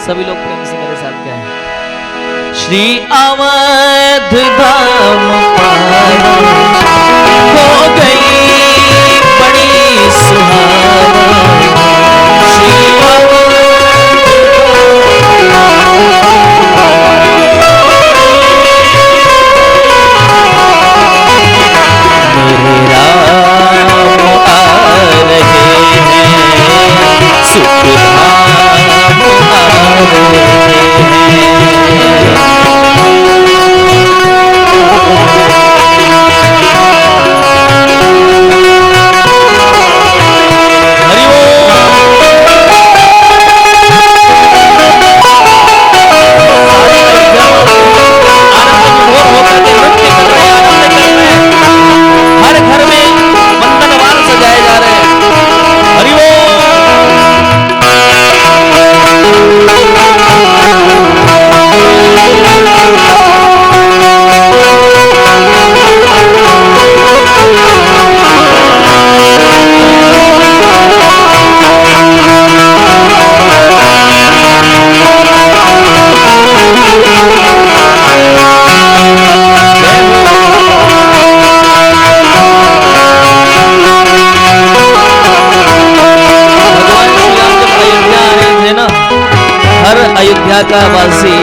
सभी लोग प्रेम से मेरे साथ क्या है। श्री अवध धाम हो गई बड़ी सुहाना, श्री मेरे राम आ रहे हैं, सुख धाम आ रहे अयोध्या का वासी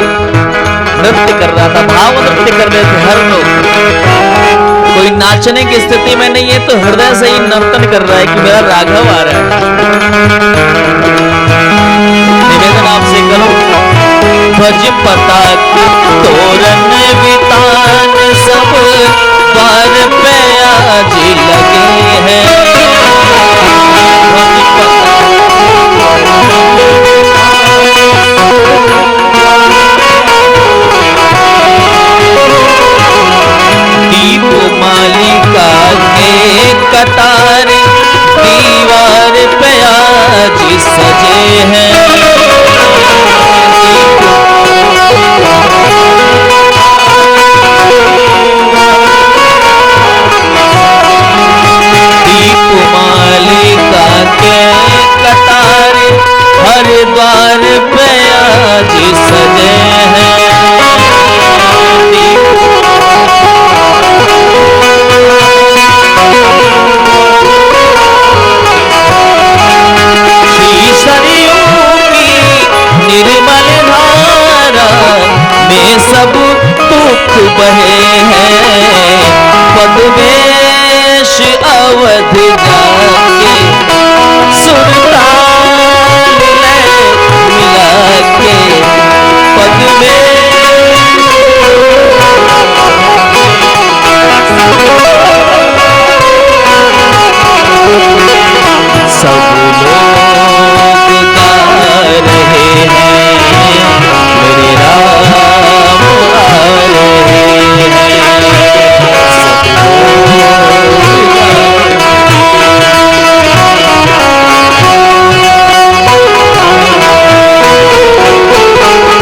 नृत्य कर रहा था, भाव नृत्य कर रहे थे हर लोग। कोई नाचने की स्थिति में नहीं है तो हृदय से ही नर्तन कर रहा है कि मेरा राघव आ रहा है। निवेदन आपसे करो, भज पताक तोरण वितान सब द्वार पे आज लगे हैं। दीप मालिका के कतार दीवार पे आज सजे हैं। दीप मालिका के कतार हर द्वार पे आज सजे हैं। श्री सरयू की निर्मल धारा में सब दुख बहे हैं। पद्मेश अवध जाके सुरताल मिला के पद्मेश सब लोग गा रहे हैं, मेरे राम आ रहे हैं।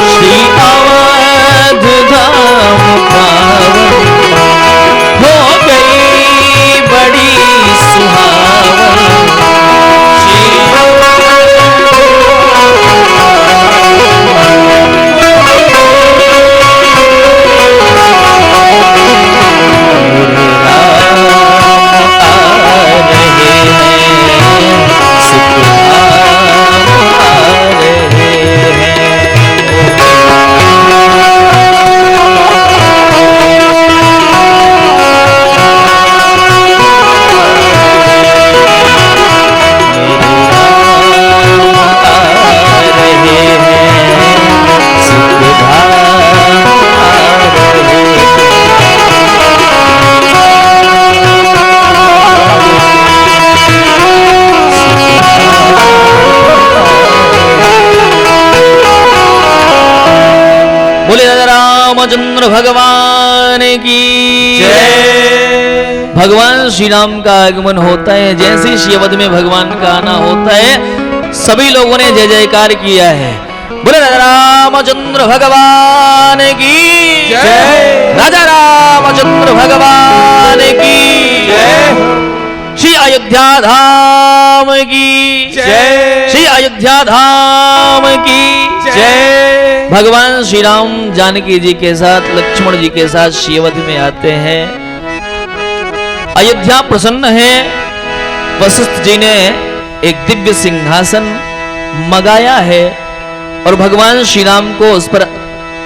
श्री अवध धाम पावन हो गई बड़ी सुहावन, रामचंद्र भगवान की जय। भगवान श्री राम का आगमन होता है, जैसे श्री अवध में भगवान का आना होता है सभी लोगों ने जय जयकार किया है। बोले राजा रामचंद्र भगवान की जय। राजा रामचंद्र भगवान की जय। श्री अयोध्या धाम राम की जय। श्री अयोध्या धाम की जय। भगवान श्री राम जानकी जी के साथ लक्ष्मण जी के साथ शिवध में आते हैं। अयोध्या प्रसन्न है। वशिष्ठ जी ने एक दिव्य सिंहासन मंगाया है और भगवान श्री राम को उस पर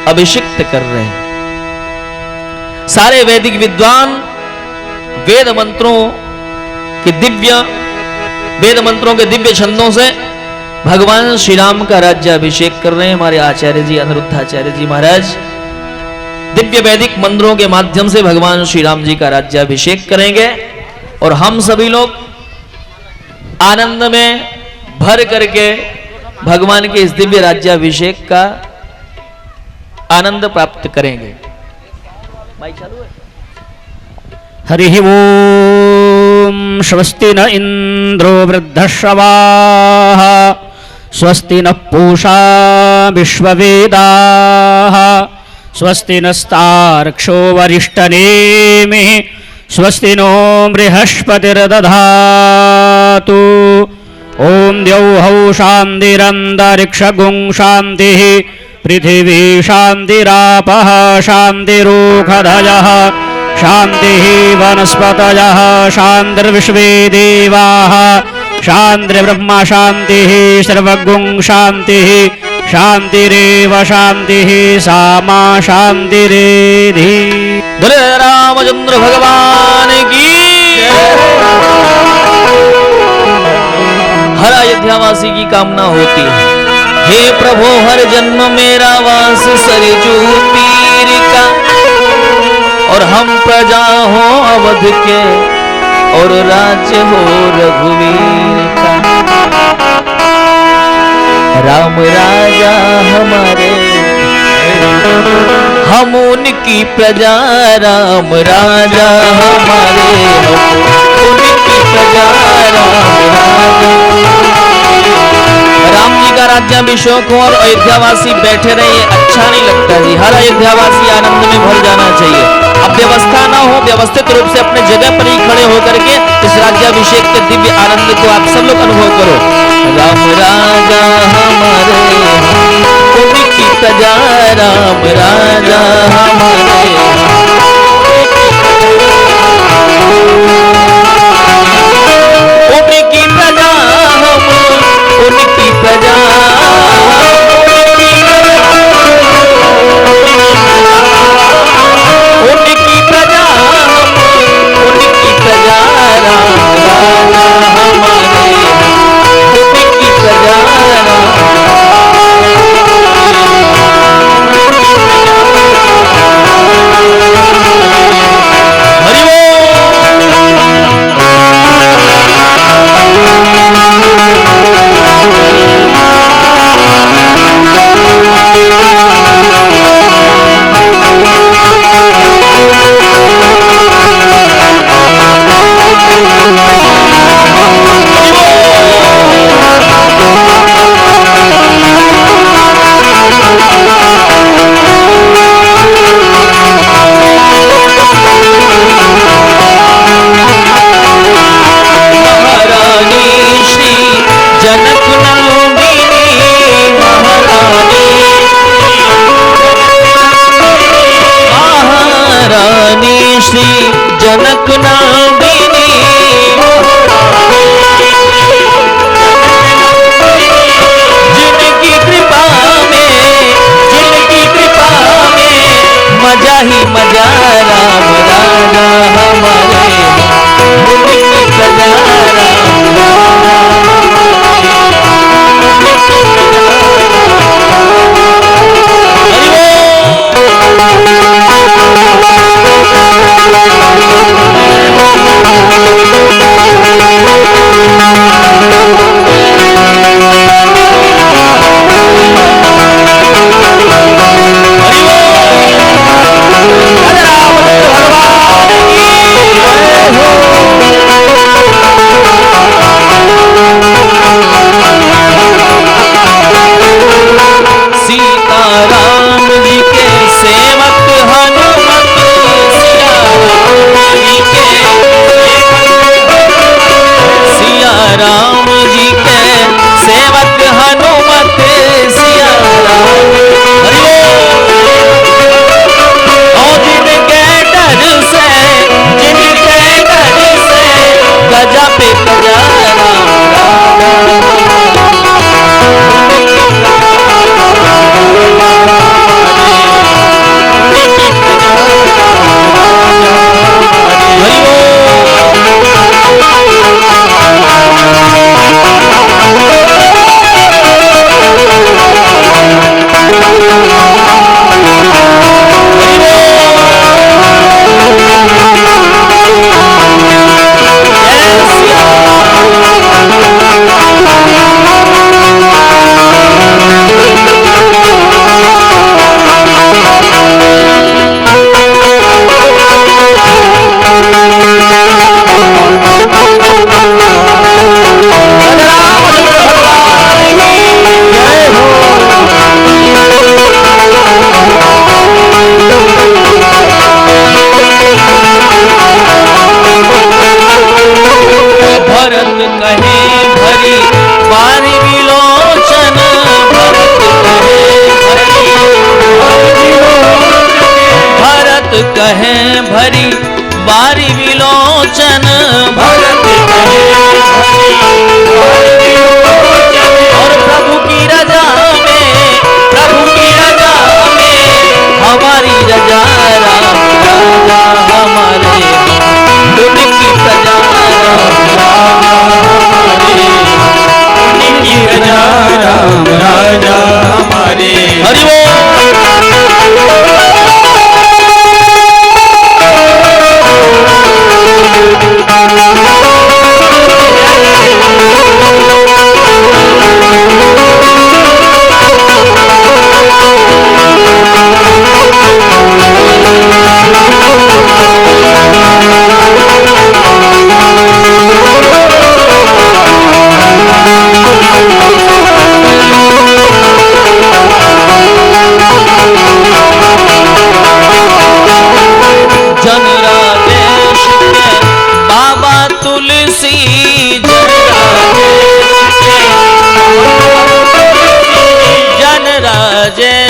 अभिषिक्त कर रहे हैं। सारे वैदिक विद्वान वेद मंत्रों के दिव्य छंदों से भगवान श्री राम का राज्याभिषेक कर रहे हैं। हमारे आचार्य जी अनिरुद्धाचार्य जी महाराज दिव्य वैदिक मंत्रों के माध्यम से भगवान श्री राम जी का राज्याभिषेक करेंगे और हम सभी लोग आनंद में भर करके भगवान के इस दिव्य राज्याभिषेक का आनंद प्राप्त करेंगे। हरि ओम स्वस्ति न इंद्रो वृद्धश्रवाः स्वस्ति न पूषा विश्ववेदाः स्वस्ति नस्तार्क्ष्यो वरिष्ठनेमिः स्वस्ति नो बृहस्पतिर्दधातु। ओम द्यौः शान्तिरन्तरिक्षगुं शान्तिः पृथिवी शान्तिरापः शान्तिरोषधयः शान्तिः वनस्पतयः शान्तिर्विश्वे देवाः शान्तिर्ब्रह्म शान्तिः सर्वगुं शान्तिः शान्तिरेव शान्तिः सामा शान्तिरेधि। बोले रामचंद्र भगवान की हर अयोध्यावासी की कामना होती है, हे प्रभु हर जन्म मेरा वास सरजू तीर का और हम प्रजा हो अवध के और राज्य हो रघुवीर का। राम राजा हमारे हम उनकी प्रजा, राम राजा हमारे हम उनकी प्रजा, राम जी का राज्याभिषेक हो और अयोध्यावासी बैठे रहे, अच्छा नहीं लगता जी। हर अयोध्यावासी आनंद में भर जाना चाहिए। अब व्यवस्था ना हो, व्यवस्थित रूप से अपने जगह पर ही खड़े होकर के इस राज्याभिषेक के दिव्य आनंद को आप सब लोग अनुभव करो। राम राजा हमारे उनकी प्रजा, राम राजा हमारे उनकी प्रजा, हम उनकी प्रजा, उनकी प्रजा, उनकी प्रजा, राम राजा हमारे उनकी प्रजा। श्री जनक नंदिनी जिनकी कृपा में मजा ही मजा, राम राजा हमारे उनकी प्रजा, राम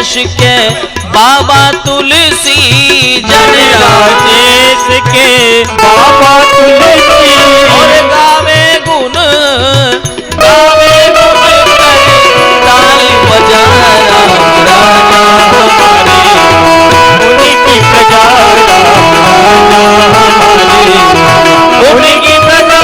राजेश के बाबा तुलसी जन राजेश के बाबा तुलसी और गावे गुण करे ताली बजा राम राजा हमारे उनकी प्रजा उनकी प्रजा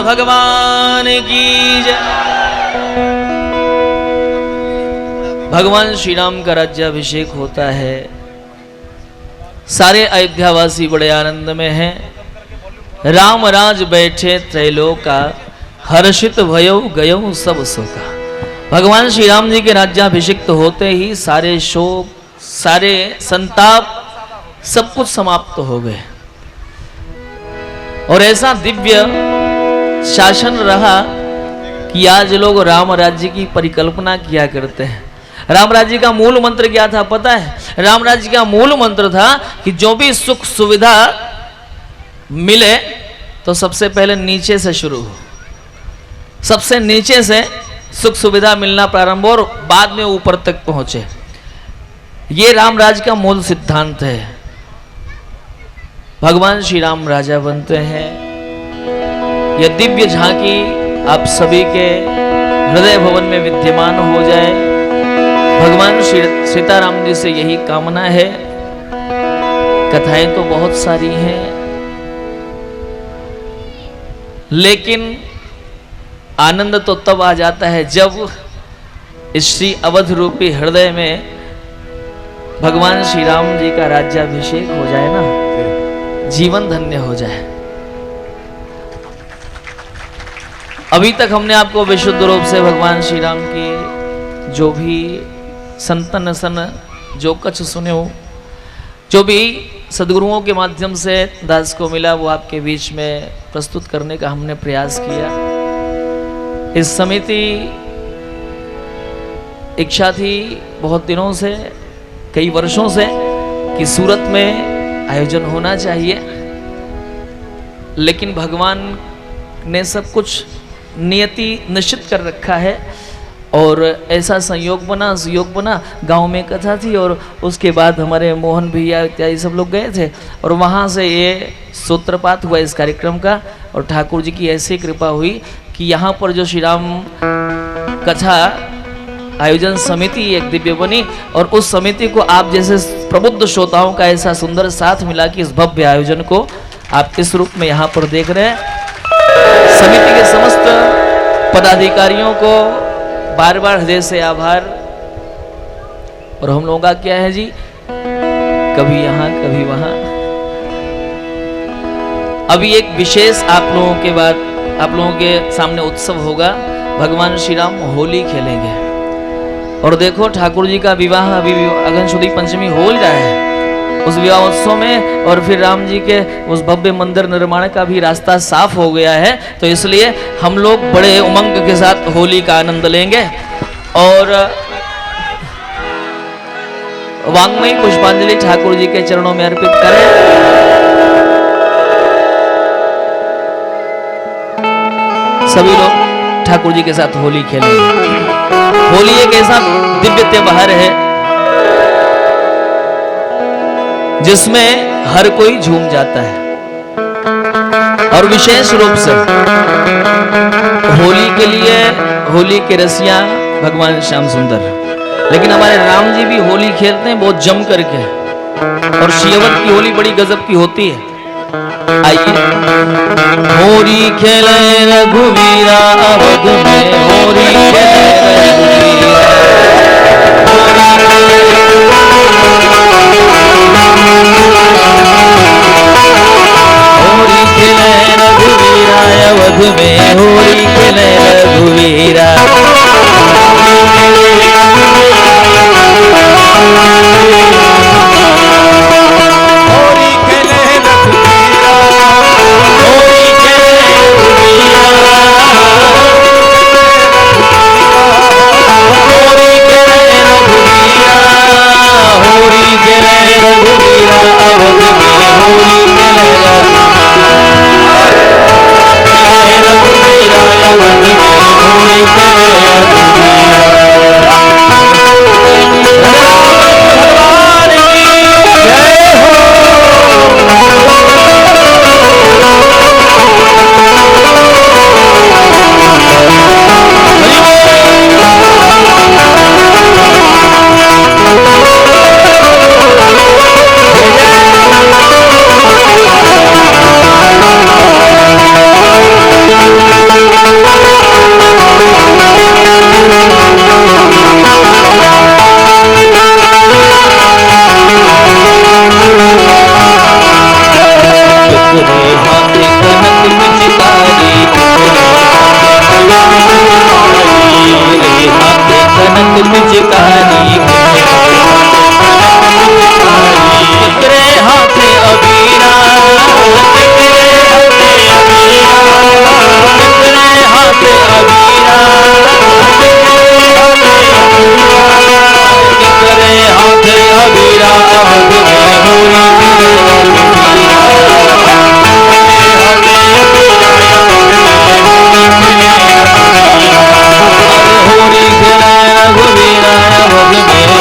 भगवान की जय। भगवान श्री राम का राज्याभिषेक होता है। सारे अयोध्यावासी बड़े आनंद में हैं। राम राज बैठे त्रैलोका हर्षित भयो गयो सब शोका। भगवान श्री राम जी के राज्याभिषिक्त होते ही सारे शोक, सारे संताप, सब कुछ समाप्त हो गए और ऐसा दिव्य शासन रहा कि आज लोग राम राज्य की परिकल्पना किया करते हैं। राम राज्य का मूल मंत्र क्या था पता है? राम राज्य का मूल मंत्र था कि जो भी सुख सुविधा मिले तो सबसे पहले नीचे से शुरू हो, सबसे नीचे से सुख सुविधा मिलना प्रारंभ हो और बाद में ऊपर तक पहुंचे। ये राम राज्य का मूल सिद्धांत है। भगवान श्री राम राजा बनते हैं। यह दिव्य झांकी आप सभी के हृदय भवन में विद्यमान हो जाए। भगवान श्री सीताराम जी से यही कामना है। कथाएं तो बहुत सारी हैं, लेकिन आनंद तो तब आ जाता है जब इस श्री अवध रूपी हृदय में भगवान श्री राम जी का राज्याभिषेक हो जाए ना, जीवन धन्य हो जाए। अभी तक हमने आपको विशुद्ध रूप से भगवान श्री राम की जो भी संतन सन जो कुछ सुने हो, जो भी सदगुरुओं के माध्यम से दास को मिला, वो आपके बीच में प्रस्तुत करने का हमने प्रयास किया। इस समिति इच्छा थी बहुत दिनों से, कई वर्षों से, कि सूरत में आयोजन होना चाहिए, लेकिन भगवान ने सब कुछ नियति निश्चित कर रखा है और ऐसा संयोग बना। गांव में कथा थी और उसके बाद हमारे मोहन भैया इत्यादि सब लोग गए थे और वहां से ये सूत्रपात हुआ इस कार्यक्रम का। और ठाकुर जी की ऐसी कृपा हुई कि यहाँ पर जो श्री राम कथा आयोजन समिति एक दिव्य बनी और उस समिति को आप जैसे प्रबुद्ध श्रोताओं का ऐसा सुंदर साथ मिला कि इस भव्य आयोजन को आप इस रूप में यहाँ पर देख रहे हैं। समिति के समस्त पदाधिकारियों को बार बार हृदय से आभार। और हम लोगों का क्या है जी, कभी यहाँ कभी वहां। अभी एक विशेष आप लोगों के सामने उत्सव होगा। भगवान श्री राम होली खेलेंगे और देखो ठाकुर जी का विवाह अभी अगन शुद्धि पंचमी हो रहा है उस विवाह उत्सव में, और फिर राम जी के उस भव्य मंदिर निर्माण का भी रास्ता साफ हो गया है। तो इसलिए हम लोग बड़े उमंग के साथ होली का आनंद लेंगे और वांग्मयी पुष्पांजलि ठाकुर जी के चरणों में अर्पित करें। सभी लोग ठाकुर जी के साथ होली खेलेंगे। होली एक ऐसा दिव्य त्योहार है जिसमें हर कोई झूम जाता है और विशेष रूप से होली के लिए होली के रसिया भगवान श्याम सुंदर, लेकिन हमारे राम जी भी होली खेलते हैं बहुत जम करके और शिवत की होली बड़ी गजब की होती है। आइए होली खेले रघुवीरा अवध में, होली खेले रघुवीरा, होली खेले पिचकारी केकरे हाथे अबीरा केकरे हाथे अबीरा केकरे हाथे अबीरा हाथ में होरी खेलाए रघुवीरा भोग में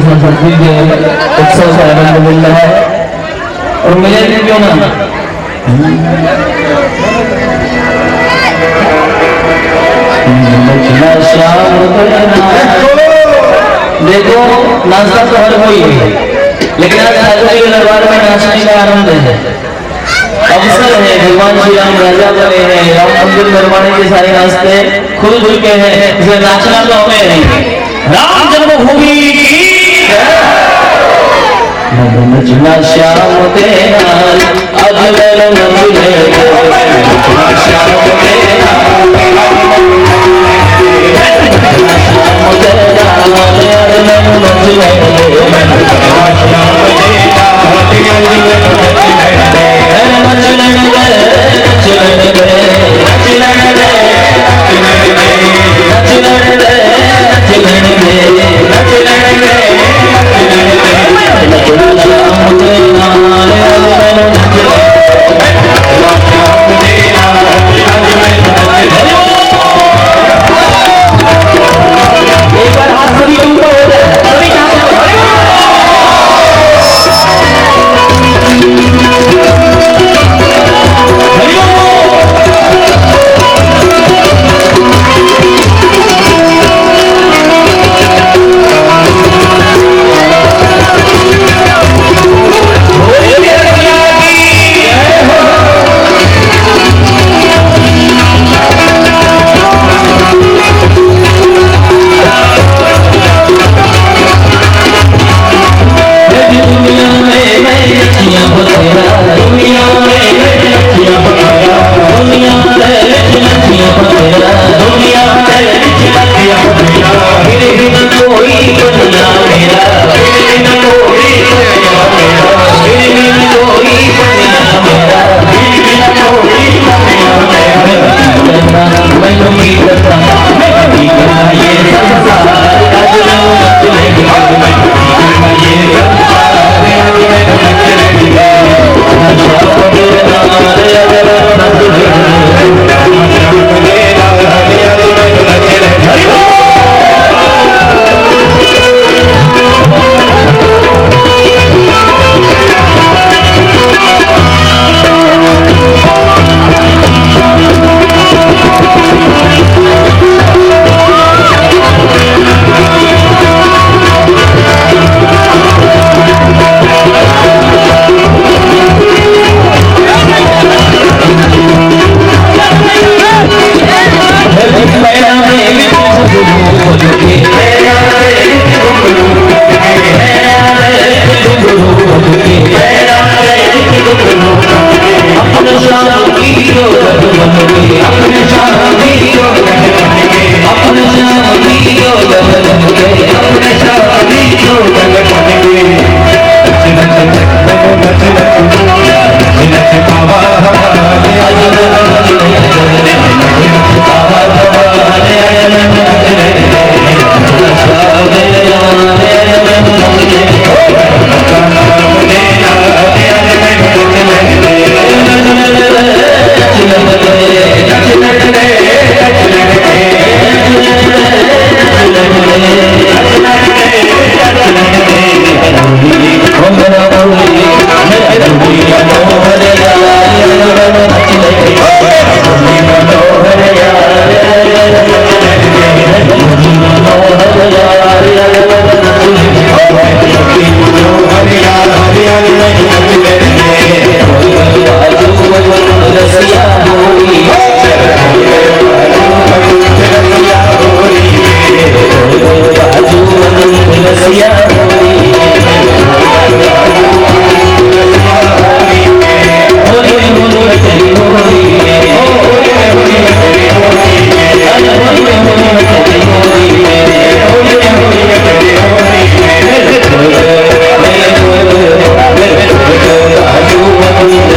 सरस्वती के उत्सव से आनंद मिल रहा है और मिले भी क्यों ना। देखो नाचता तो हर कोई है, लेकिन आज ठाकुर जी के दरबार में नाचने का आनंद है, अवसर है। भगवान श्री राम राजा बने हैं, राम मंदिर निर्माण के सारे रास्ते खुल खुल के हैं, इसलिए नाचना तो हमें है। राम जन्मभूमि की नचना श्याम तेरा अजगर नचने नचना श्याम तेरा श्याम तेरा अजगर नचने एक बार हाथ सभी ऊपर हो जाए, सभी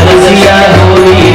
रसिया होली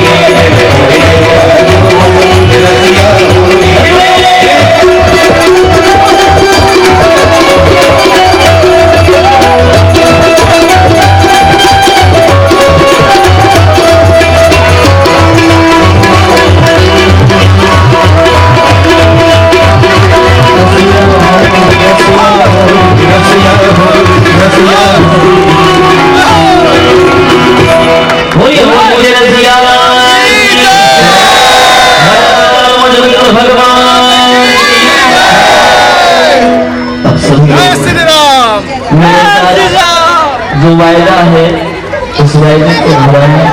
जो वायदा है उस वायदे को निभाना।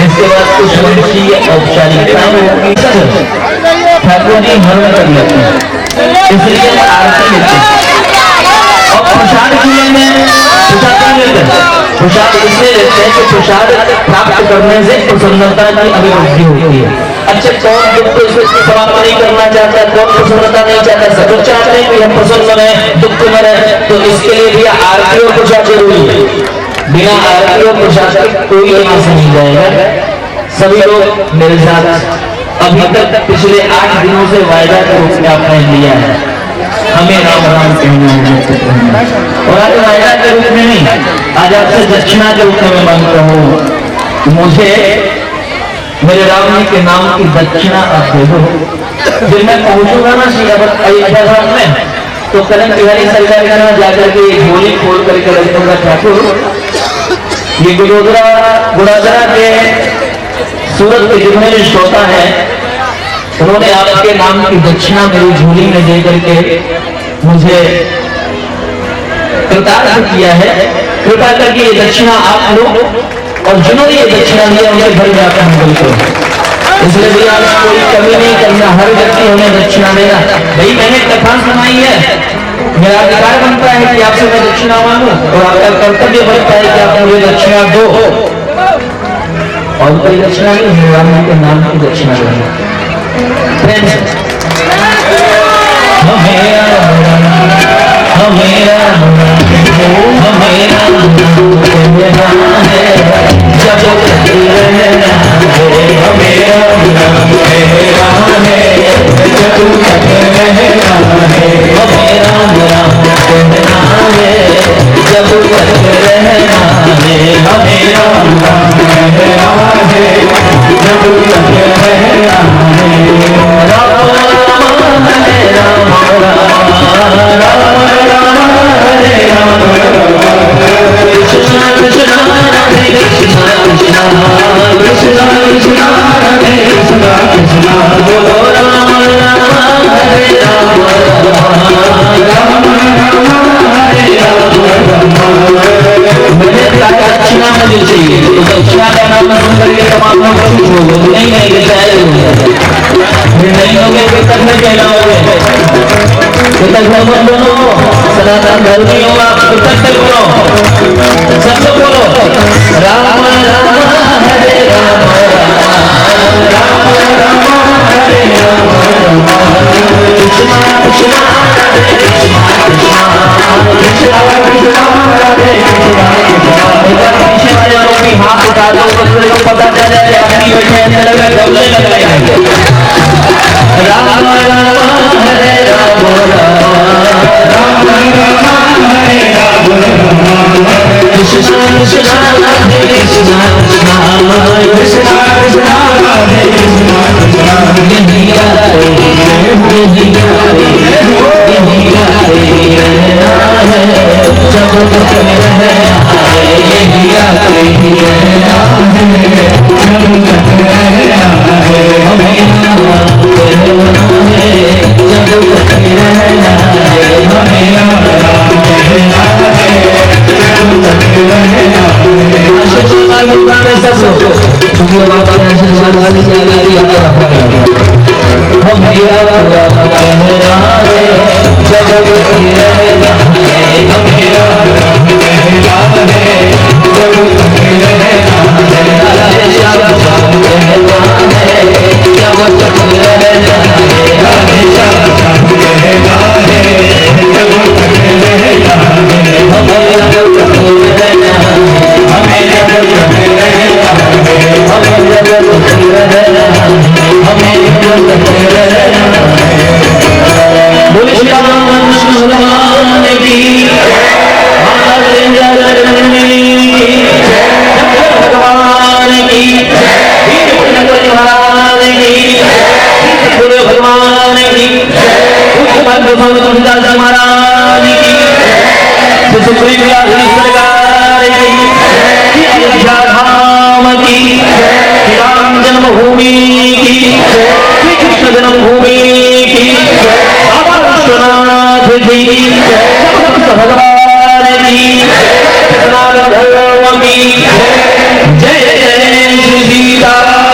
इसके बाद कुछ वंशीय औपचारिकताएं होगी, ठाकुर जी हरण कर लेते हैं, इसलिए आरती लेते हैं और प्रसाद चूल्हे में प्रसाद नहीं लेते हैं। प्रसाद इसलिए लेते हैं कि प्रसाद प्राप्त करने से प्रसन्नता की अभिवृद्धि होती है। अच्छा, कौन दुख को समाप्त नहीं करना चाहता, कौन प्रसन्नता नहीं चाहता, सब चाहते हैं कि हम प्रसन्न रहे, दुख में रहे, तो इसके लिए भी आरती और प्रसाद जरूरी है। बिना आरती और प्रसाद के कोई यहाँ से नहीं जाएगा। सभी लोग मेरे साथ अभी तक पिछले 8 दिनों से वायदा के रूप में आपने लिया है, हमें राम राम कहना है। और आज वायदा के रूप में नहीं, आज आपसे दक्षिणा के रूप में मांगता हूँ, मुझे मेरे राम जी के नाम की दक्षिणा आप दे दो। जब मैं पहुंचूंगा ना श्री अयोध्या धाम में, तो करण बिहारी सरकार के यहाँ जाकर के झोली खोल करके रख दूंगा, ठाकुर ये गुड़ादरा के सूरत के जितने भी श्रोता हैं, उन्होंने आपके नाम की दक्षिणा मेरी झोली में दे करके मुझे कृतार्थ किया है। कृपा करके ये दक्षिणा आप लोग और जिन्होंने ये दक्षिणा दिया उनके घर में आपका मंगल करो। इसलिए भैया कोई कमी नहीं करना, हर व्यक्ति हमें दक्षिणा देना। भाई मैंने कथा सुनाई है, मेरा अधिकार बनता है कि आपसे मैं दक्षिणा मांगू और आपका कर्तव्य बनता है कि आप मुझे दक्षिणा दो। और कोई दक्षिणा नहीं, भगवान के नाम की दक्षिणा देना। सनातन धर्मी हो आप, बोलो सब लोग बोलो राम राम हरे राम राम राम हरे राम कृष्णा कृष्णा कृष्णा कृष्णा राधे पीछे वाले लोग भी हाथ उठा दो, को पता चल जाए अपनी बैठे अंदर लगा गमले लगाएंगे। राम राम हरे राम राम राम हरे राम कृष्णा कृष्णा राधे कृष्णा कृष्णा कृष्णा कृष्णा राधे कृष्णा कृष्णा यही राधे यही राधे यही राधे जब तक में रहे यही राधे यही राधे जब तक में रहे हमें जब तक में रहे हमें जब बोले श्री रामकृष्ण भगवान की माता जननी भगवान की भगवान की गुरु भगवान की तुलसीदास महाराज की सुप्रीम सरकार की अयोध्या धाम की राम जन्मभूमि की श्री कृष्ण जन्मभूमि की बाबा विश्वनाथ जी भगवान की सनातन धर्म की जय जय श्री सीताराम।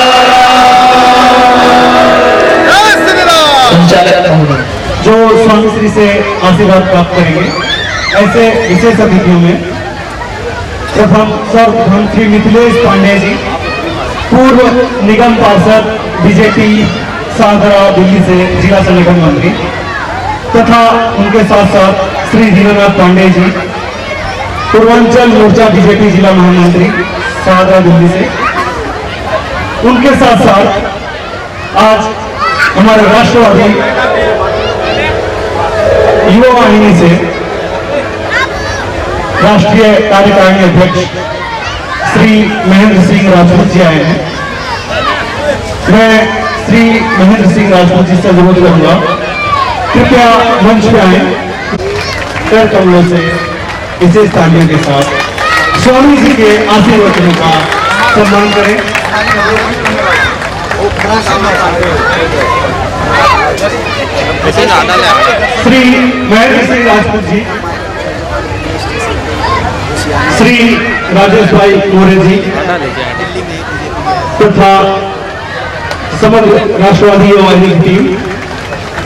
जो स्वामी श्री से आशीर्वाद प्राप्त करेंगे ऐसे विशेष अतिथियों में प्रथम सर्वप्रथम श्री मिथिलेश पांडे जी, पूर्व निगम पार्षद बीजेपी सागरा दिल्ली से जिला संगठन मंत्री, तथा उनके साथ साथ श्री दीनानाथ पांडे जी, पूर्वांचल मोर्चा बीजेपी जिला महामंत्री सागरा दिल्ली से। उनके साथ साथ आज हमारे राष्ट्रवादी युवा वाहिनी से राष्ट्रीय कार्यकारिणी अध्यक्ष श्री महेंद्र सिंह राजपूत जी आए हैं। मैं श्री महेंद्र सिंह राजपूत जी से अनुरोध करूंगा, कृपया मंच पे आए, कर कमलों से विशेष तालियों के साथ स्वामी जी के आशीर्वचनों का सम्मान करें। श्री महेंद्र सिंह राजपूत जी, श्री राजेश भाई मोरे जी तथा समग्र राष्ट्रवादी युवा वाहिनी की टीम,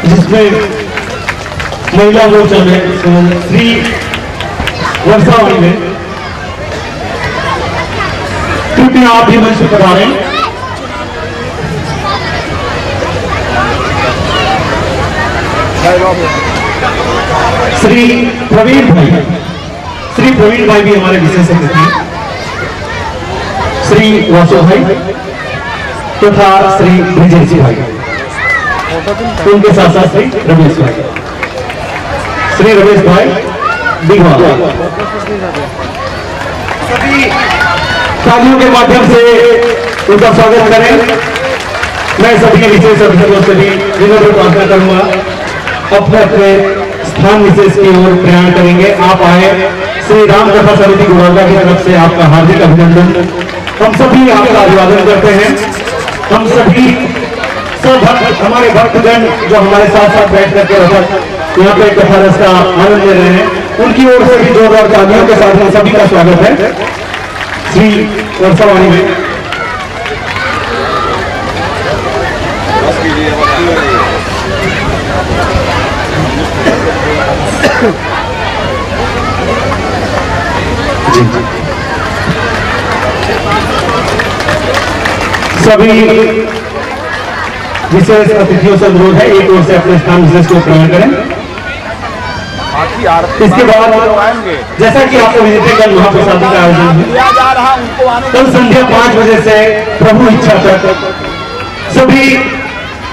जिसमें महिला मोर्चा में श्री वर्षावणी में, कृपया आप भी मंच पर पधारें। श्री प्रवीण भाई भी हमारे विशेष अतिथि, श्री वासु भाई तथा श्री विजय जी भाई, उनके साथ साथ श्री रमेश भाई, श्री रमेश भाई दिघवा। सभी तालियों के माध्यम से उनका स्वागत करें। मैं सभी विशेष अतिथियों से भी विनम्र प्रार्थना करूंगा, अपने अपने स्थान विशेष की ओर प्रयाण करेंगे। आप आए, श्री राम कथा समिति गुड़ौदा की तरफ से आपका हार्दिक अभिनंदन। हम सभी आपका अभिवादन करते हैं। हम सभी सब भक्त, हमारे भक्तगण जो हमारे साथ साथ बैठ करके यहाँ पे कथा रस का आनंद ले रहे हैं, उनकी ओर से भी जोरदार तालियों के साथ हम सभी का स्वागत है श्री वर्षावाणी में। सभी विशेष अतिथियों से अनुरोध है, एक ओर से अपने स्थान विशेष को ग्रहण करें। इसके बाद जैसा कि आपको विदित है, कल महाप्रसादी का आयोजन है। कल संध्या 5 बजे से प्रभु इच्छा तक सभी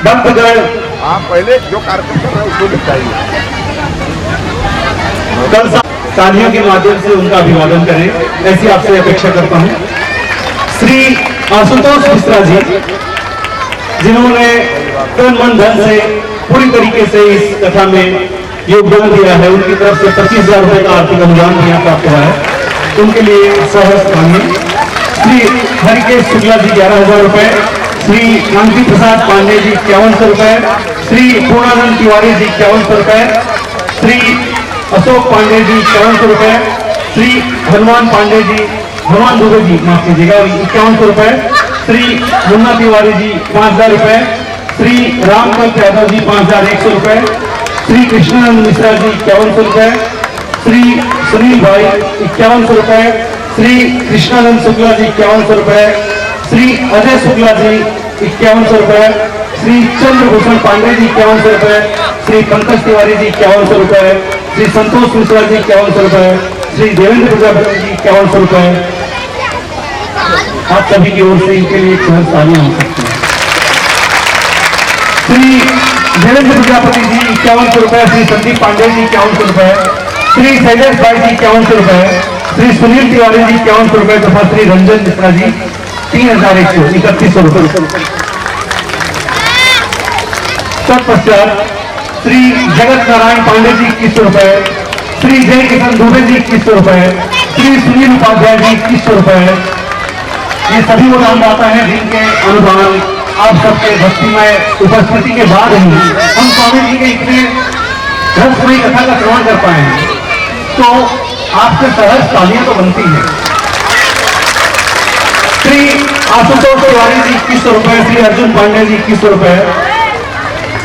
भक्तगण पहले जो कार्यक्रम कर रहे हैं उसको दिखाइए। कल तालियों के माध्यम से उनका अभिवादन करें, ऐसी आपसे अपेक्षा करता हूं। श्री आशुतोष मिश्रा जी, जिन्होंने तन मन धन से पूरी तरीके से इस कथा में योगदान दिया है, उनकी तरफ से 25,000 रुपए का आर्थिक अनुदान दिया प्राप्त हुआ है, उनके लिए सहर्ष मांगे। श्री हरिकेश शुक्ला जी 11,000 रुपए, श्री कांति प्रसाद पांडे जी 5100 रुपए, श्री पूर्णानंद तिवारी जी 5100 रुपए, श्री अशोक पांडे जी 5400 रुपए, श्री हनुमान पांडे जी, हनुमान दुबे जी माफ कीजिएगा 5100 रुपए, श्री मुन्ना तिवारी जी 5000 रुपए, श्री रामकांत यादव जी 5100 रुपए, श्री कृष्णानंद मिश्रा जी 5100 रुपए, श्री सुनील भाई 5100 रुपए, श्री कृष्णानंद शुक्ला जी 5100 रुपए, श्री अजय शुक्ला जी 5100 रुपए, श्री चंद्रभूषण पांडे जी 5100 रुपए, श्री पंकज तिवारी जी 5100 रुपए, श्री संतोष मिश्रा जी 5100 रुपए, श्री देवेंद्र प्रजापति जी 5100 रुपए। आप सभी की ओर से इनके लिए सहर्ष तालियां हो सकती हैं। श्री देवेंद्र प्रजापति जी 5100 रुपए, श्री संदीप पांडे जी 5100 रुपए, श्री शैलेश भाई जी 5100 रुपए, श्री सुनील तिवारी जी 5100 रुपए तथा श्री रंजन मिश्रा जी 3131 रुपए। तत्पश्चात श्री जगत नारायण पांडे जी 2100 रुपए, श्री जय किशन दुबे जी 2100 रुपए, श्री सुनील उपाध्याय जी 2100 रुपए। ये सभी वो दानदाता हैं जिनके अनुदान आप सबके भक्तिमय उपस्थिति के बाद ही हम स्वामी जी के इतने रहस्यमयी कथा का श्रवण कर पाए हैं, तो आपसे सहज तालियां तो बनती हैं। श्री आशुतोष तिवारी जी 2100 रुपए, श्री अर्जुन पांडे जी 2100 रुपए,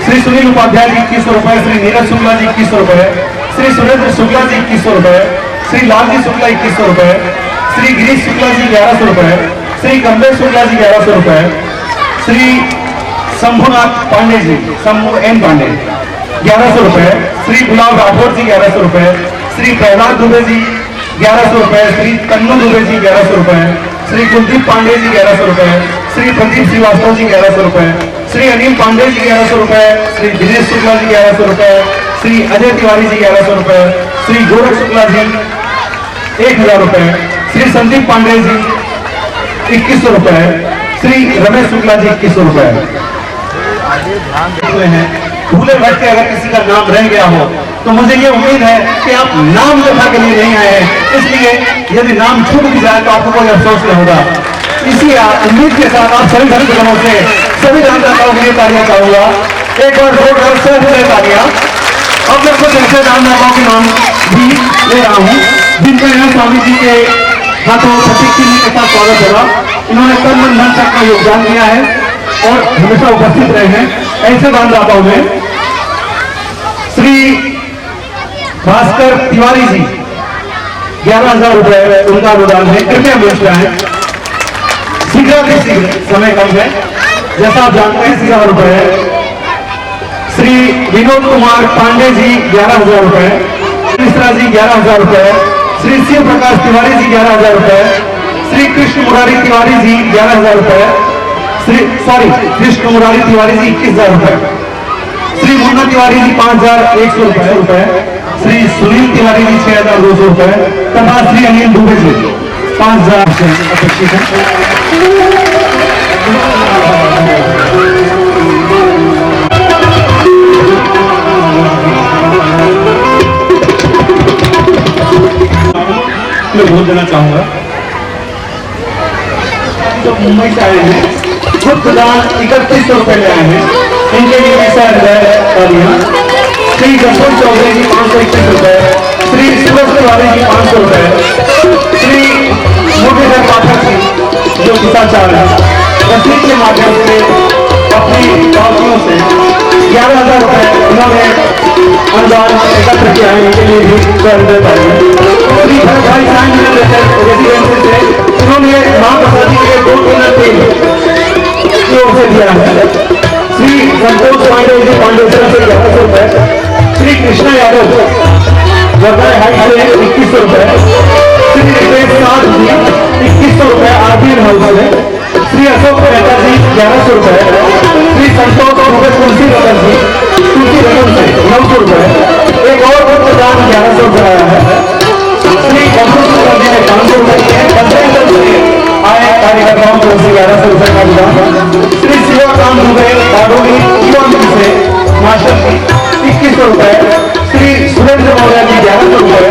श्री सुनील उपाध्याय जी 2100 रुपए, श्री नीरज शुक्ला जी 2100 रुपए, श्री सुरेंद्र शुक्ला जी 2100 रुपए, श्री लालजी शुक्ला 2100 रुपए, श्री गिरीश शुक्ला जी 1100 रुपए, श्री कमलेश शुक्ला जी 1100 रुपए, श्री शंभुनाथ पांडे जी शंभु एन पांडे 1100 रुपए, श्री गुलाब राठौर जी 1100 रुपए, श्री प्रहलाद दुबे जी 1100 रुपए, श्री कन्नू दुबे जी 1100 रुपए, श्री कुलदीप पांडे जी 1100 रुपए, श्री प्रदीप श्रीवास्तव जी 1100 रुपए, श्री अनिल पांडे जी 1100 रुपए, श्री दिनेश शुक्ला जी 1100 रुपए, श्री अजय तिवारी जी 1100 रुपए, श्री गोरख शुक्ला जी 1000 रुपए, श्री संदीप पांडे जी 2100 रुपए, श्री रमेश शुक्ला जी 2100 रुपए। भूले भटके अगर किसी का नाम रह गया हो तो मुझे ये उम्मीद है कि आप नाम लिखा के लिए नहीं आए हैं, इसलिए यदि नाम छूट भी जाए तो आपको कोई अफसोस नहीं होगा। इसी उम्मीद के साथ आप सभी भक्तगणों से सभी दानदाताओं के लिए तालियां चाहूंगा, एक बार जोरदार से तालियां। अब मैं कुछ ऐसे दानदाताओं के नाम भी ले रहा हूं जिनका यहाँ स्वामी जी के हाथों प्रतीक चिन्ह के साथ स्वागत होगा। इन्होंने तन मन धन तक का योगदान दिया है और हमेशा उपस्थित रहे हैं। ऐसे दानदाताओं में श्री भास्कर तिवारी जी 11,000 रुपए उनका अनुदान है, कृपया मंच पे आए। शीघ्र समय कम है, जैसा आप जानते हैं 11,000 रुपए है। श्री विनोद कुमार पांडे जी 11,000 रुपए, मिश्रा जी 11,000 रुपए, श्री शिव प्रकाश तिवारी जी 11,000 रुपए, श्री कृष्ण मुरारी तिवारी जी 11,000 रुपए, कृष्ण मुरारी तिवारी जी 21,000 रुपए, श्री मुन्ना तिवारी जी 5,100 रुपए, श्री सुनील तिवारी जी 6,200 रुपए तथा श्री अनिल दुबे जी 5,000 अपेक्षित है। मैं बोल देना चाहूंगा जो मुंबई से आए हैं खुद दान 3100 रुपए ले आए हैं, इनके लिए श्री जसवंत चौधरी जी 521 रुपए, श्री सूरज तिवारी जी 500 रुपए, श्री मुरलीधर पाठक जी जो किसाचार है रसीद के माध्यम से अपनी पावतियों से 11,000 रुपए उन्होंने अनुदान एकत्र किया है, इनके लिए भी कर देता है। श्री भरत भाई साइन रेसिडेंसी से उन्होंने मां प्रसादी के 2 टोनर तेल की ओर से दिया है। श्री संतोष पांडे जी पांडेसर से 1100 रुपए, श्री कृष्णा यादव वर्धा हाई से 2100 रुपए, श्री रितेश साध जी 2100 रुपए आरबीएन हाउस से, श्री अशोक मेहता जी 1100 रुपए, श्री संतोष और तुलसी रतन जी तुलसी रतन से 900 रुपए, एक और प्रदान 1100 रुपए आया है। श्री बबलू जी ने 500 रुपए दिए, आए कार्यकर्ताओं को 1100 रुपए का अनुदान। श्री शिवाकांत दुबे बारोली युवा मिल से मास्टर जी 2100 रुपए, श्री सुरेंद्र मौर्य जी 1100 रुपए,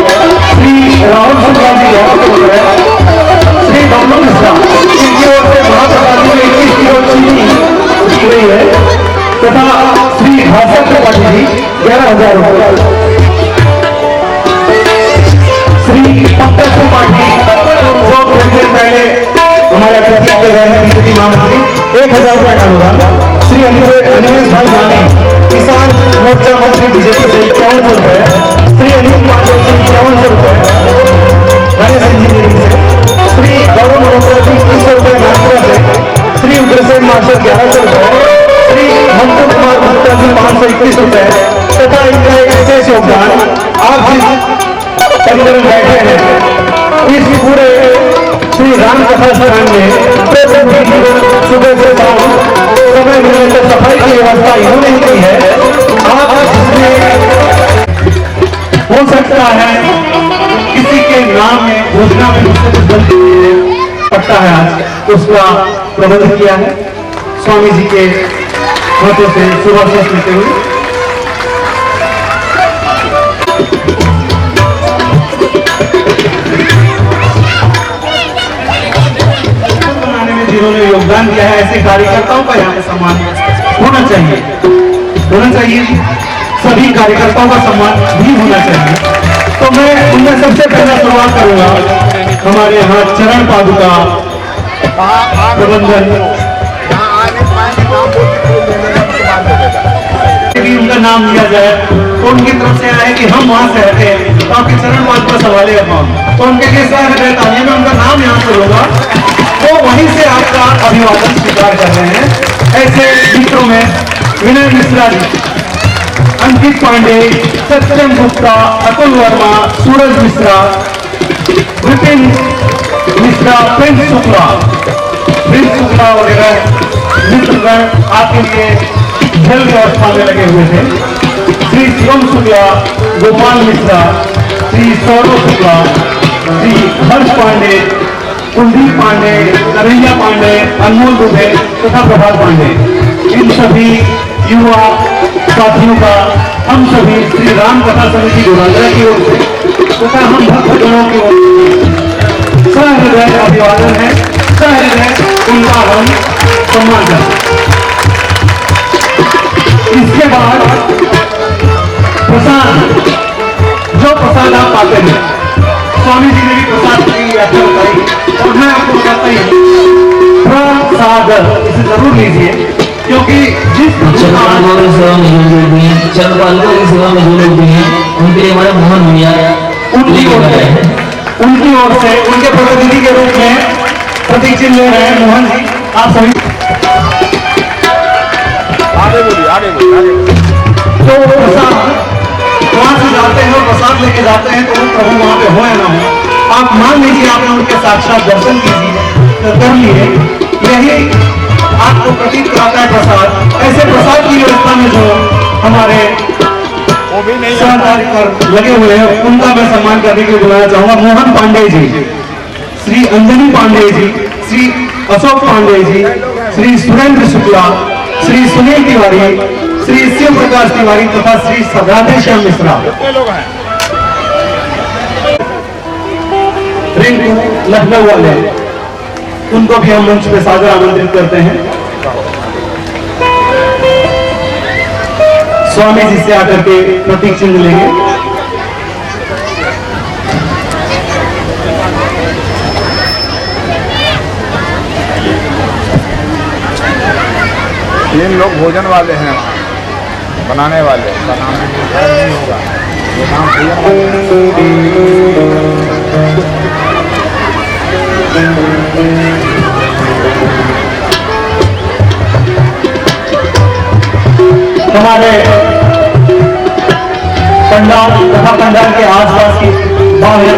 श्री राहुल शुक्ला जी 1100 रुपए, श्री बबलू मिश्रा इनकी ओर से महाप्रसाद जी 21 किलो चीनी दी गई है तथा श्री भास्कर त्रिपाठी जी 11,000 रुपए, श्री पंकज त्रिपाठी जो कुछ दिन पहले हमारे अतिथि के रहे हैं बीजेपी महामंत्री 1,000 रुपए का अनुदान, श्री अनिमेश भाई जानी किसान मोर्चा मंत्री बीजेपी से 5100 रुपए, श्री अनिल पांडे जी 5100 रुपए गणेश इंजीनियरिंग से, श्री गौरव मल्होत्रा जी 2100 रुपए नागपुर से, श्री उग्रसेन मार्शल 1100 रुपए, श्री मंटू कुमार गुप्ता जी 521 रुपए तथा इनका एक विशेष योगदान आप जिस परिवार में बैठे हैं इस पूरे श्री राम कथा शरण में प्रतिदिन सुबह से शाम समय मिलने से सफाई की व्यवस्था इन्होंने की है। आप जिसमें हो सकता है किसी के नाम में योजना में उससे कुछ गलती पड़ता है, आज उसका प्रबंध किया है स्वामी जी के हाथों से सुभाषित लेते हुए। बनाने में जिन्होंने योगदान किया है, ऐसे कार्यकर्ताओं का यहाँ पे सम्मान होना चाहिए, सभी कार्यकर्ताओं का सम्मान भी होना चाहिए। तो मैं उनमें सबसे पहले शुरुआत करूंगा हमारे यहाँ चरण पादुका प्रबंधन, उनका नाम लिया जाए तो उनकी तरफ से आए कि हम वहां से रहते हैं तो आपके चरण पादुका संभाले तो उनके लिए तालियों में उनका नाम यहाँ से होगा, तो वहीं से आपका अभिवादन स्वीकार कर रहे हैं। ऐसे मित्रों में विनय मिश्रा जी, अंकित पांडे, सत्यम गुप्ता, अतुल वर्मा, सूरज मिश्रा, विपिन मिश्रा, प्रिंस शुक्ला वगैरह मित्रगण आपके लिए जल व्यवस्था में लगे हुए थे। श्री शिवम शुक्ला, गोपाल मिश्रा, श्री सौरभ शुक्ला, श्री हर्ष पांडे, कुलदीप पांडे, कन्हैया पांडे, अनमोल दुबे तथा प्रभात पांडे, इन सभी युवा साथियों का हम सभी श्री राम कथा समिति गोरांदरा की ओर से तथा हम भक्तगणों की ओर से सहृदय अभिवादन है, सहृदय उनका हम सम्मान करते। इसके बाद प्रसाद, जो प्रसाद आप पाते हैं, स्वामी जी ने भी प्रसाद की व्याख्या बताई और मैं आपको बताता ही प्रसाद इसे जरूर लीजिए, क्योंकि जिस चरणपालकों की सेवा में जो लोग भी हैं, चरणपालकों की सेवा में जो लोग भी हैं, उनके लिए हमारे मोहन भैया उनकी ओर से उनके प्रतिनिधि के रूप में प्रतीक चिन्ह ले रहे हैं मोहन जी। आप सभी आगे बोलिए। तो प्रसाद वहां से जाते हैं और प्रसाद लेके जाते हैं, तो वो प्रभु वहां पे हो या ना हो, आप मान लीजिए आपने उनके साक्षात दर्शन कीजिए कर लिए, यही आपको प्रतीत कराता है प्रसाद। ऐसे प्रसाद की व्यवस्था में जो हमारे सहकारी कर लगे हुए हैं, उनका मैं सम्मान करने के लिए बुलाना चाहूंगा मोहन पांडे जी, श्री अंजनी पांडे जी, श्री अशोक पांडे जी, श्री सुरेंद्र शुक्ला, श्री सुनील तिवारी, श्री शिव प्रकाश तिवारी तथा श्री राधे श्याम मिश्रा। रिंकू लखनऊ वाले, उनको भी हम मंच पे सादर आमंत्रित करते हैं। स्वामी जी से आकर के प्रतीक चिन्ह लेंगे। 3 लोग भोजन वाले हैं, बनाने वाले का नाम नहीं होगा, ये नाम हमारे पंडाल तथा पंडाल के आसपास की बाहर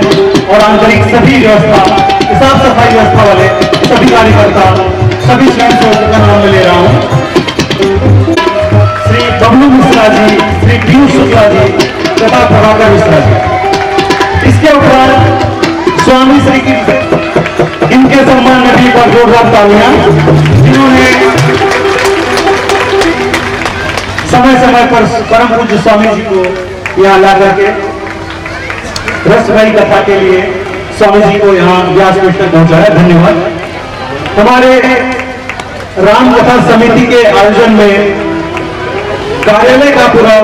और आंतरिक सभी व्यवस्था, साफ सफाई व्यवस्था वाले सभी कार्यकर्ता, सभी स्वयंसेवकों का नाम ले रहा हूं। श्री बबलू मिश्रा जी, श्री पीयूष शुक्ला जी तथा प्रभाकर मिश्रा जी। इसके उपरांत स्वामी श्री की इनके सम्मान में भी एक बार जोरदार तालियां, जिन्होंने समय समय पर परम पूज्य स्वामी जी को यहाँ ला करके रसभरी कथा के लिए स्वामी जी को यहाँ व्यासपीठ तक पहुंचाया। धन्यवाद। हमारे राम कथा समिति के आयोजन में कार्यालय का पूरा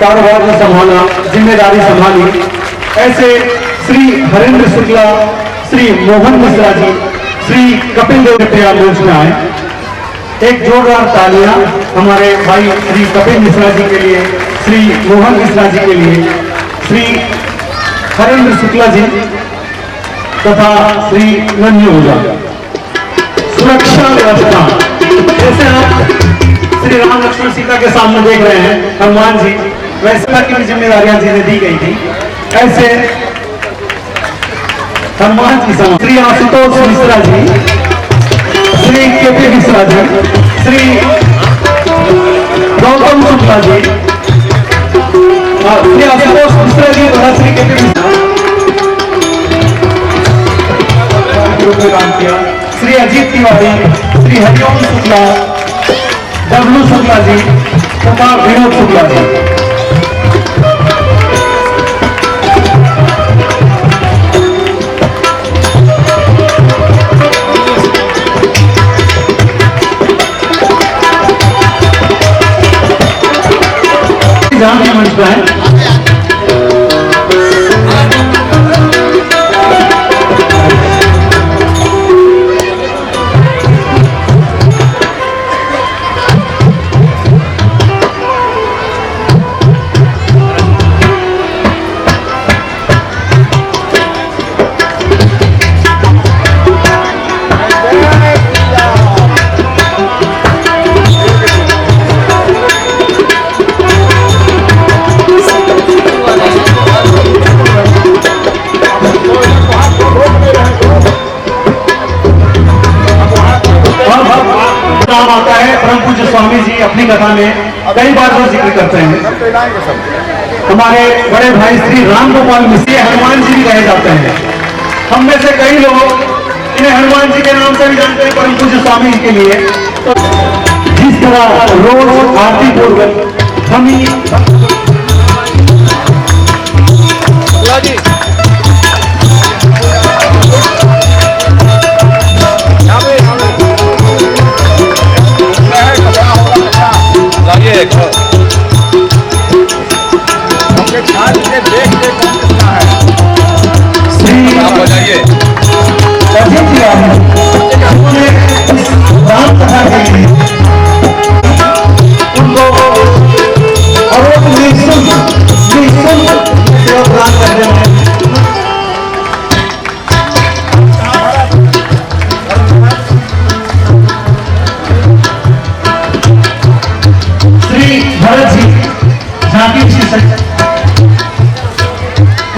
कारोबार को संभाला, जिम्मेदारी संभाली, ऐसे श्री हरेंद्र शुक्ला, श्री मोहन मिश्रा जी, श्री कपिल देव कृपया मंच में आए। एक जोरदार तालियां हमारे भाई श्री कपिल मिश्रा जी के लिए, श्री मोहन मिश्रा जी के लिए, श्री हरेंद्र शुक्ला जी तथा श्री नन्ही ओझा। सुरक्षा व्यवस्था, जैसे आप श्री राम लक्ष्मण सीता के सामने देख रहे हैं हनुमान जी, वैसे की भी जिम्मेदारियां जिन्हें दी गई थी। ऐसे हनुमान जी समान श्री आशुतोष मिश्रा जी, श्री केपी मिश्रा जी, श्री गौतम शुक्ला जी, श्री आशुतोष मिश्रा जी तथा श्री केपी मिश्रा काम किया, श्री अजीत तिवारी, श्री हरिओम शुक्ला, डब्लू शुक्ला जी तथा विनोद शुक्ला जी। जहां के मंच पर है आता है। परम पूज्य स्वामी जी अपनी कथा में कई बार वो जिक्र करते हैं। हमारे बड़े भाई श्री राम गोपाल मिश्र हनुमान जी भी कहे जाते हैं। हम में से कई लोग इन्हें हनुमान जी के नाम से भी जानते हैं परम पूज्य स्वामी जी के लिए। तो जिस तरह रोज आरती पूर्वक हम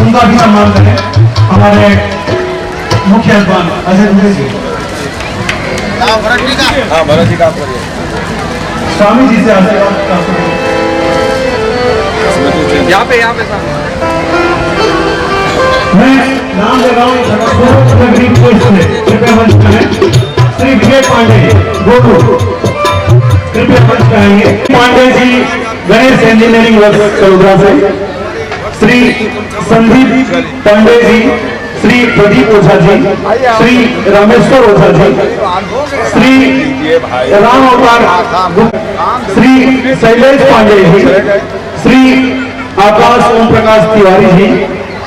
उनका भी सम्मान करें। हमारे मुख्य अजमान अजय दुबे जी, भरत जी का स्वामी जी से आशीर्वाद यहाँ पे मैं नाम ले रहा हूँ। कृपया मंच में श्री विजय पांडे गोलू कृपया मंच में आएंगे। पांडे जी गणेश इंजीनियरिंग वर्क्स चौधरा से, श्री संदीप पांडे जी, श्री प्रदीप ओझा जी, श्री रामेश्वर ओझा जी, श्री राम अवतार, श्री शैलेश पांडे जी, श्री आकाश ओम प्रकाश तिवारी जी,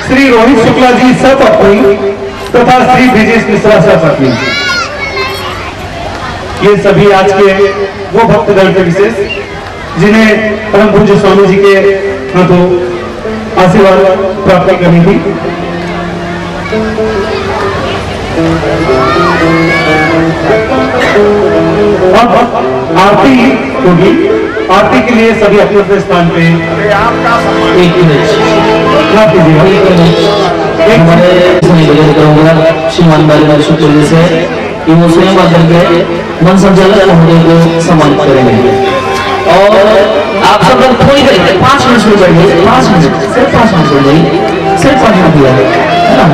श्री रोहित शुक्ला जी सपत्नी तथा श्री ब्रिजेश मिश्रा सपत्नी। ये सभी आज के वो भक्तगण के विशेष जिन्हें परम पूज्य स्वामी जी के हाथों आशीर्वाद प्राप्त करनी थी। अब आरती होगी। आरती के लिए सभी अपने अपने स्थान पे एक मिनट श्रीमान बालीनाथ शुक्ल जी से वो स्वयं आकर के मन संचालक महोदय को सम्मानित करेंगे। और आप सब लोग थोड़ी देर 5 मिनट शुरू करेंगे। 5 मिनट सिर्फ 5 मिनट हो जाएगी, सिर्फ 5 मिनट दिया है ना।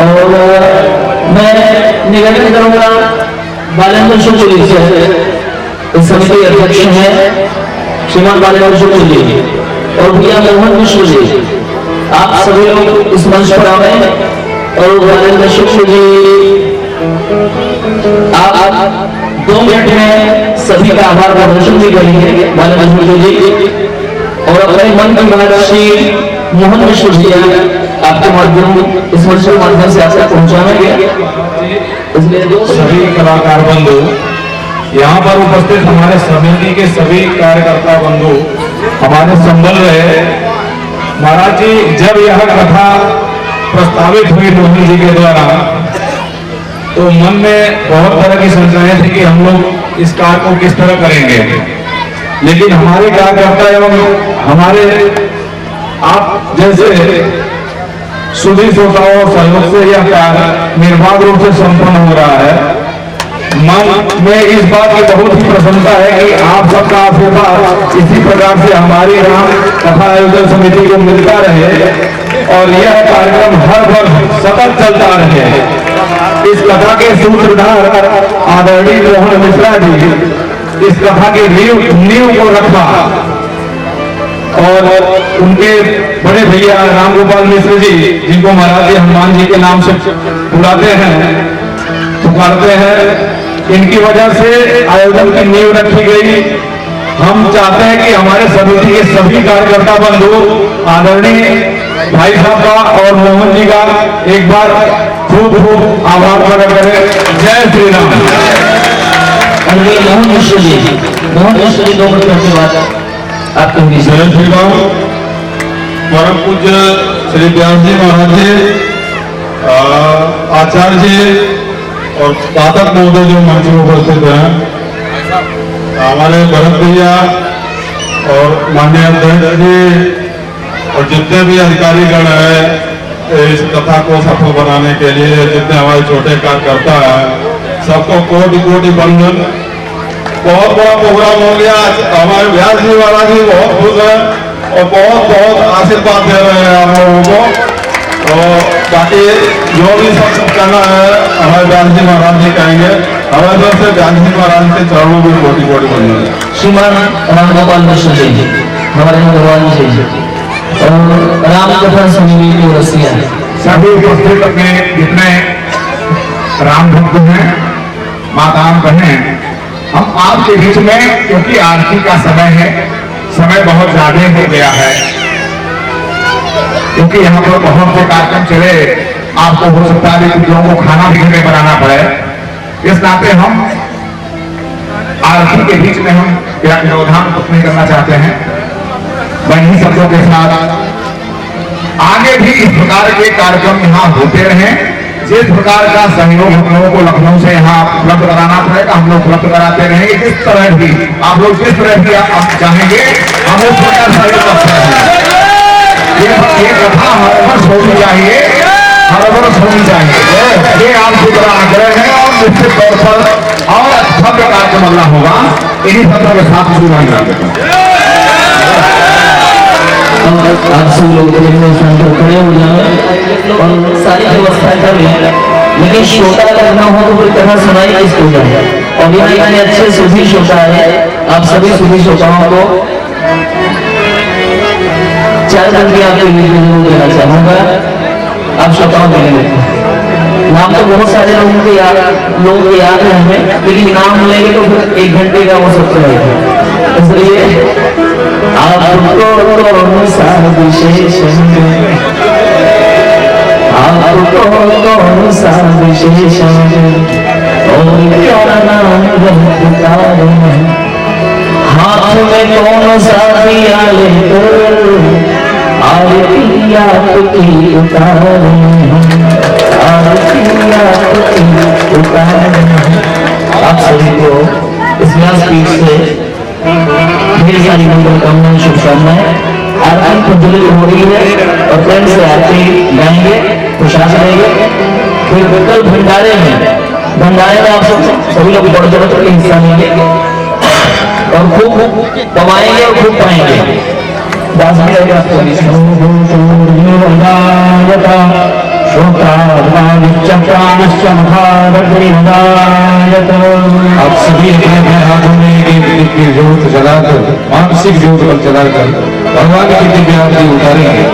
और मैं निवेदन करूंगा बालेंद्र शुक्ल जी से, इस समिति अध्यक्ष हैं श्रीमान बालेंद्र शुक्ल जी और भैया मोहन मिश्र जी, आप सभी लोग इस मंच पर आए और बालेंद्र शुक्ल जी आप 2 मिनट में सभी का आभार प्रदर्शन भी करेंगे बालेंद्र शुक्ल जी। और अपने मन की बात श्री मोहन मिश्र जी आपके माध्यम इस मंच के माध्यम से आप तक पहुंचाएंगे। इसलिए सभी कलाकार बंधु, यहाँ पर उपस्थित हमारे समिति के सभी कार्यकर्ता बंधु, हमारे संबल रहे महाराज जी, जब यह कथा प्रस्तावित हुई मोहन जी के द्वारा तो मन में बहुत तरह की शंकाएं थी कि हम लोग इस कार्य को किस तरह करेंगे। लेकिन हमारे कार्यकर्ता एवं हमारे आप जैसे सुधी श्रोताओं सहयोग से यह कार्य निर्बाध रूप से संपन्न हो रहा है। मन में इस बात की बहुत ही प्रसन्नता है कि आप सबका आशीर्वाद इसी प्रकार से हमारी राम कथा आयोजन समिति को मिलता रहे और यह कार्यक्रम हर वर्ष सतत चलता रहे। इस कथा के सूत्रधार आदरणीय मोहन मिश्रा जी इस कथा के नींव को रखा और उनके बड़े भैया राम गोपाल मिश्र जी, जिनको महाराज जी हनुमान जी के नाम से बुलाते हैं, पुकारते हैं, इनकी वजह से आयोजन की नींव रखी गई। हम चाहते हैं कि हमारे समिति के सभी कार्यकर्ता बंधु आदरणीय भाई साहब का और मोहन जी का एक बार खूब खूब आभार प्रकट करें। जय श्री राम। मोहन मिश्र जी 2 मिनट के बाद आपके जय श्री राम। परम पूज्य श्री व्यास जी महाराज जी, आचार्य जी और पाठक महोदय जो मंच में उपस्थित हैं, हमारे भरत भैया और माननीय अध्यक्ष जी और जितने भी अधिकारीगण हैं इस कथा को सफल बनाने के लिए, जितने हमारे छोटे कार्यकर्ता हैं, सबको कोटि कोटि वंदन। बहुत बड़ा प्रोग्राम हो गया। हमारे व्यास जी महाराज जी बहुत खुश हैं और बहुत बहुत आशीर्वाद दे रहे हैं हम लोगों को। और बाकी जो भी सब करना है हमारे व्यास जी महाराज जी कहेंगे। हमारे तरफ से व्यास जी महाराज के चरणों में कोटि कोटि वंदन। श्रीमान राम गोपाल मिश्र जी हमारे भगवान जी और राम कथा समिति के रसिया सभी उपस्थित अपने जितने राम भक्त हैं, माताओं बहनें, हम आपके बीच में, क्योंकि आरती का समय है, समय बहुत ज्यादा हो गया है, क्योंकि यहाँ पर बहुत से कार्यक्रम चले, आपको हो सकता है कि लोगों को खाना भी घर में बनाना पड़े। इस नाते हम आरती के बीच में हम व्यवधान नहीं करना चाहते हैं। वहीं शब्दों के साथ आगे भी इस प्रकार के कार्यक्रम यहाँ होते रहे। जिस प्रकार का सहयोग हम लोगों को लखनऊ से यहाँ उपलब्ध कराना पड़ेगा, हम लोग उपलब्ध कराते रहेंगे। इस तरह भी आप लोग जिस तरह भी आप चाहेंगे हम उस प्रकार सहयोग करते रहेंगे। ये कथा हर वर्ष होनी चाहिए, हर वर्ष होनी चाहिए, ये आपसे बड़ा आग्रह है। और निश्चित तौर पर और भव्य कार्यक्रम अल्लाह होगा। इन्हीं शब्दों के साथ शुरू आप सब लोग खड़े हो जाए और सारी व्यवस्था कर लें, लेकिन श्रोता अगर न हो तो कोई कथा सुनाई किसको जाए। और यहाँ इतने अच्छे सुधी श्रोता है, आप सभी सुधी श्रोताओं को 4 दिन की आपको जरूर देना चाहूंगा। आप श्रोताओं के नाम तो बहुत सारे लोगों के याद है हमें, लेकिन नाम लेंगे तो फिर 1 घंटे का वो सब रहेगा। इसलिए आपको कौन सा विशेष आपको कौन सा विशेष और क्या नाम पुकारे, हाथ में कौन सा दिया लेकर आरती आपकी उतारे, आरती आपकी उतारे। आप सभी को इस व्यासपीठ से ढेर सारी मंगल कामनाएं, शुभकामनाएं। आरती प्रज्वलित हो रही है और प्रेम से आरती गाएंगे, प्रसाद लेंगे। फिर कल भंडारे में आप सभी लोग बढ़ चढ़ करके हिस्सा लेंगे और खूब कमाएंगे और खूब पाएंगे। दास भी रहेगा आप सभी अपने हाथों में की जोत जलाकर, मानसिक जोत पर जलाकर भगवान की दिव्य आरती उतारेंगे।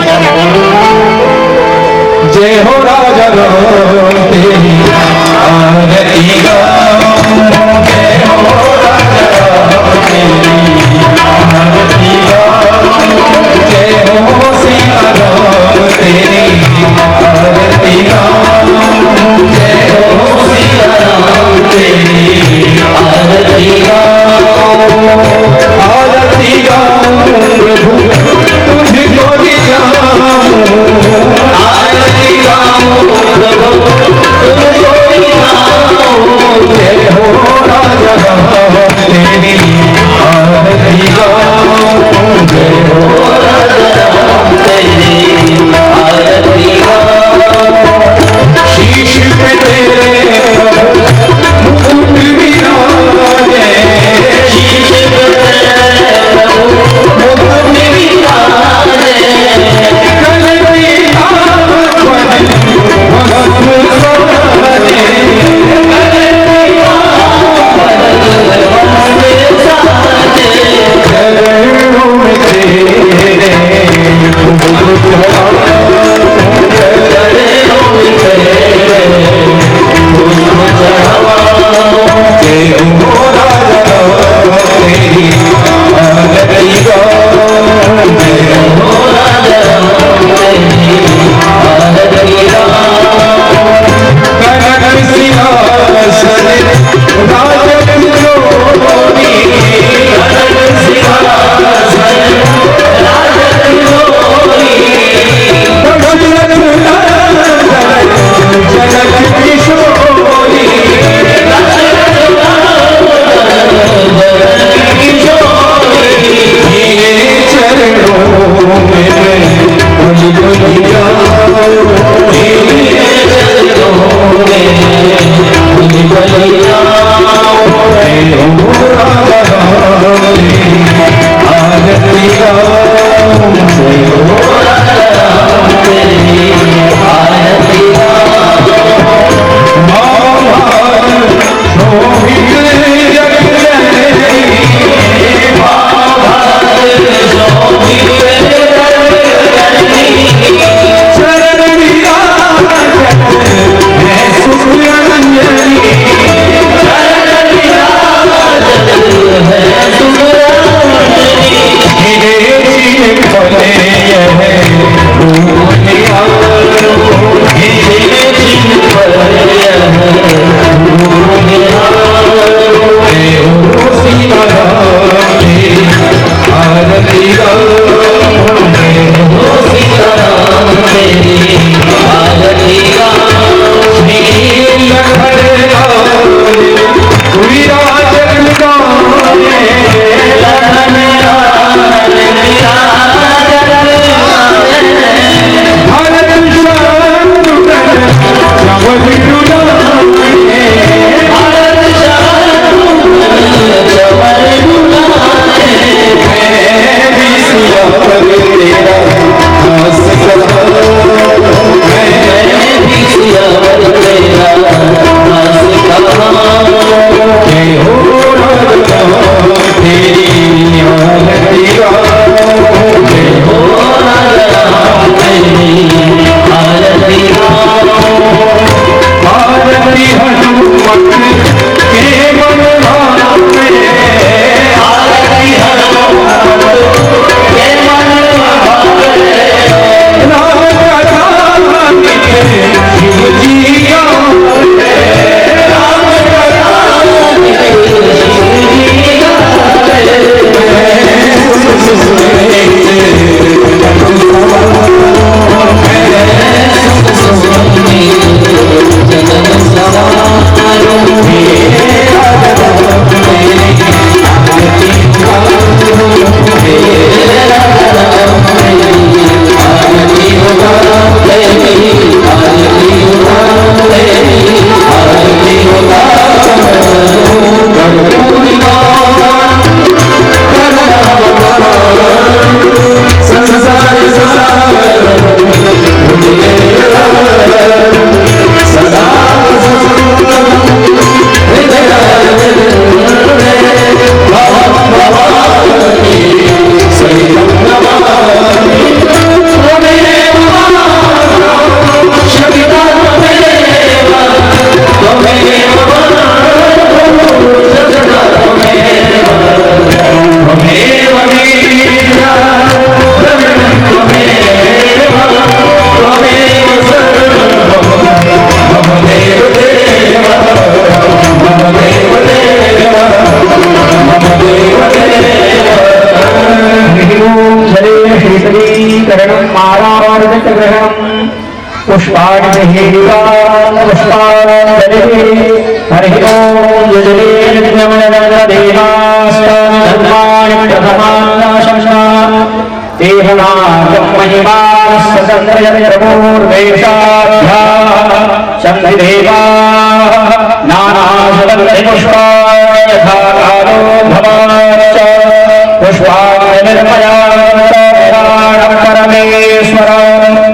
जय हो राजा तेरी आरती गाऊं, जय हो राजा तेरी आरती गाऊं, जय हो सीता राम तेरी आरती गाऊं, जय हो सीता राम तेरी आरती गाऊं, आरती गाऊं प्रभु तुझको दिखाऊं, आरती गाऊं प्रभु तुझको दिखाऊं, जय हो राजा तेरी आरती गाऊं, जय हो राजा तेरी आरती गाऊं।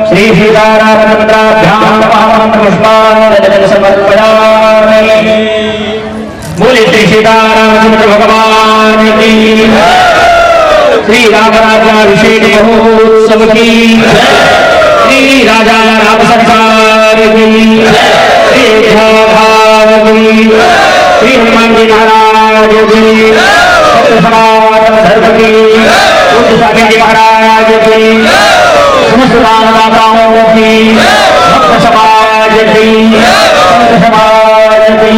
श्री सीतारामचंद्राभ्याम पुष्पांजलि समर्पयामि। बोले श्री सीतारामचंद्र भगवान की, श्री राम राज्याभिषेक महोत्सव की, श्री राजा राम सरकार की, श्री भाव की, श्री हनुमान जी महाराज की, सनातन धर्म की, बुद्ध स्वामी जी महाराज की, समस्त दानदाताओं की, भक्त समाज की, संत समाज की,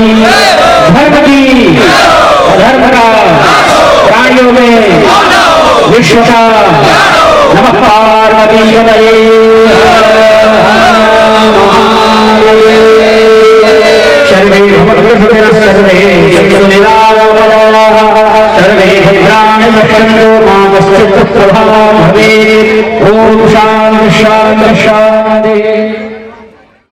धर्म की, अधर्म का, प्राणियों में विश्व का, नमः पार्वती पतये सर्वे भवन्तु सर्वे सर्वे भद्राणि पश्यन्तु मा कश्चित् दुःखभाग् भवेत्। ओम शान्ति शान्ति शान्ति।